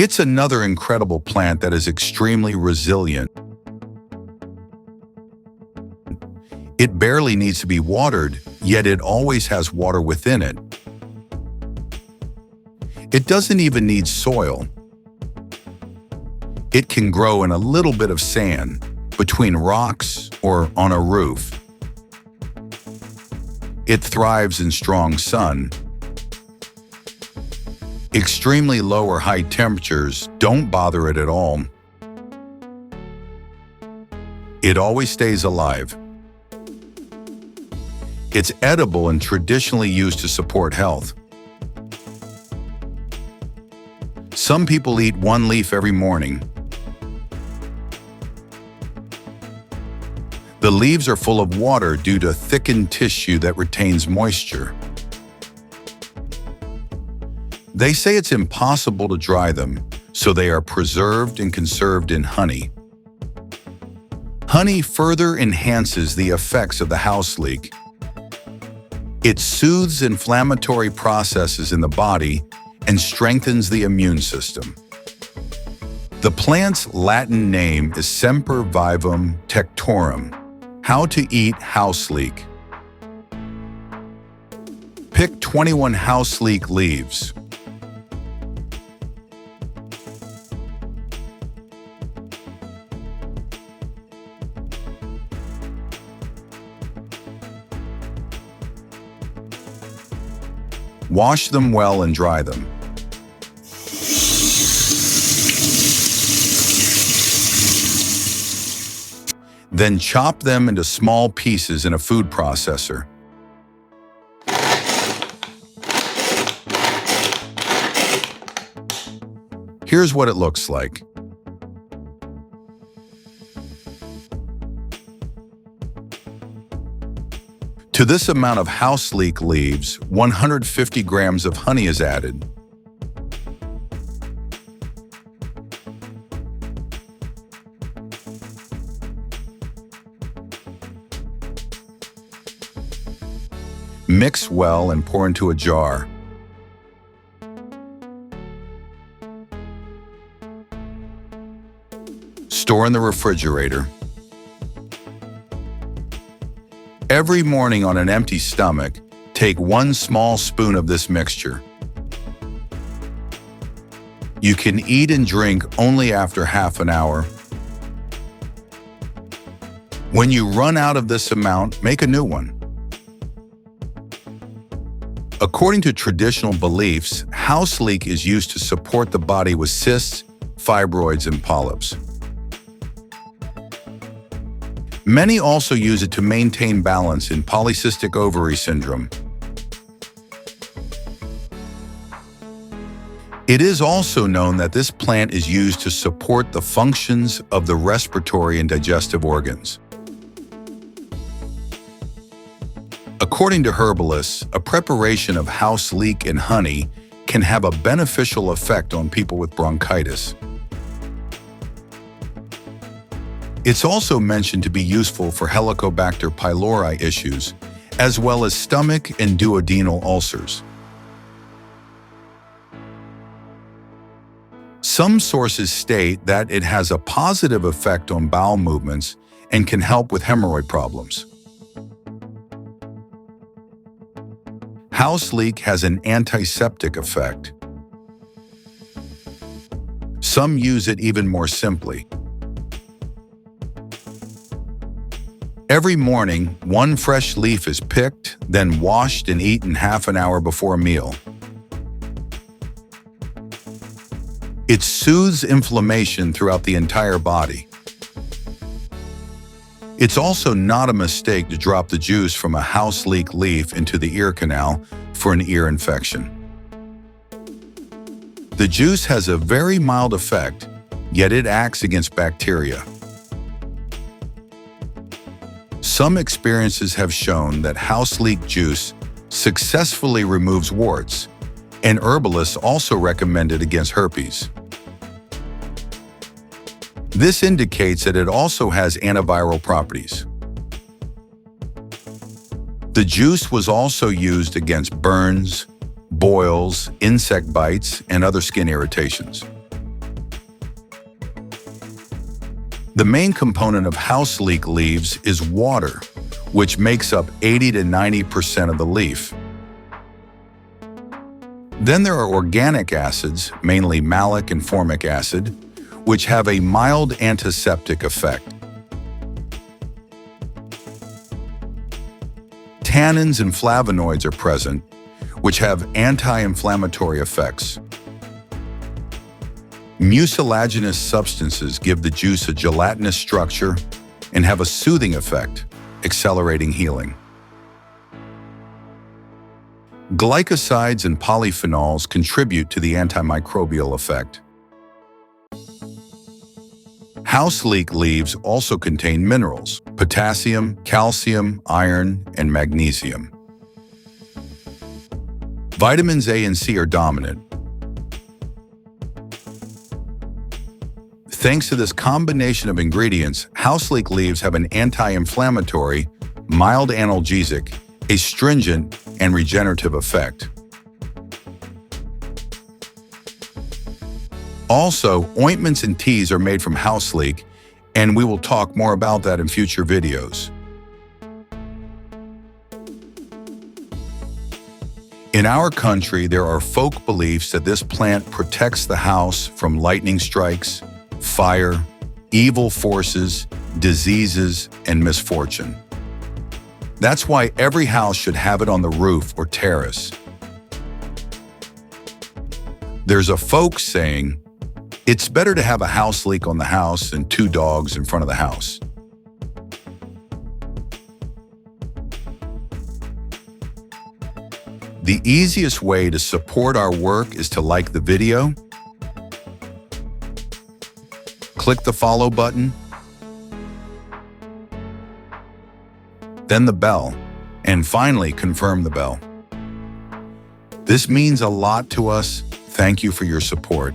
It's another incredible plant that is extremely resilient. It barely needs to be watered, yet it always has water within it. It doesn't even need soil. It can grow in a little bit of sand, between rocks, or on a roof. It thrives in strong sun. Extremely low or high temperatures don't bother it at all. It always stays alive. It's edible and traditionally used to support health. Some people eat one leaf every morning. The leaves are full of water due to thickened tissue that retains moisture. They say it's impossible to dry them, so they are preserved and conserved in honey. Honey further enhances the effects of the houseleek. It soothes inflammatory processes in the body and strengthens the immune system. The plant's Latin name is Sempervivum tectorum. How to eat houseleek. Pick 21 houseleek leaves. Wash them well and dry them. Then chop them into small pieces in a food processor. Here's what it looks like. To this amount of houseleek leaves, 150 grams of honey is added. Mix well and pour into a jar. Store in the refrigerator. Every morning on an empty stomach, take 1 small spoon of this mixture. You can eat and drink only after half an hour. When you run out of this amount, make a new one. According to traditional beliefs, houseleek is used to support the body with cysts, fibroids, and polyps. Many also use it to maintain balance in polycystic ovary syndrome. It is also known that this plant is used to support the functions of the respiratory and digestive organs. According to herbalists, a preparation of houseleek and honey can have a beneficial effect on people with bronchitis. It's also mentioned to be useful for Helicobacter pylori issues, as well as stomach and duodenal ulcers. Some sources state that it has a positive effect on bowel movements and can help with hemorrhoid problems. Houseleek has an antiseptic effect. Some use it even more simply. Every morning, 1 fresh leaf is picked, then washed and eaten half an hour before a meal. It soothes inflammation throughout the entire body. It's also not a mistake to drop the juice from a houseleek leaf into the ear canal for an ear infection. The juice has a very mild effect, yet it acts against bacteria. Some experiences have shown that houseleek juice successfully removes warts, and herbalists also recommend it against herpes. This indicates that it also has antiviral properties. The juice was also used against burns, boils, insect bites, and other skin irritations. The main component of Houseleek leaves is water, which makes up 80 to 90% of the leaf. Then there are organic acids, mainly malic and formic acid, which have a mild antiseptic effect. Tannins and flavonoids are present, which have anti-inflammatory effects. Mucilaginous substances give the juice a gelatinous structure and have a soothing effect, accelerating healing. Glycosides and polyphenols contribute to the antimicrobial effect. Houseleek leaves also contain minerals: potassium, calcium, iron, and magnesium. Vitamins A and C are dominant. Thanks to this combination of ingredients, Houseleek leaves have an anti-inflammatory, mild analgesic, astringent, and regenerative effect. Also, ointments and teas are made from Houseleek, and we will talk more about that in future videos. In our country, there are folk beliefs that this plant protects the house from lightning strikes, fire, evil forces, diseases, and misfortune. That's why every house should have it on the roof or terrace. There's a folk saying, "It's better to have a Houseleek on the house than 2 dogs in front of the house." The easiest way to support our work is to like the video, click the follow button, then the bell, and finally confirm the bell. This means a lot to us. Thank you for your support.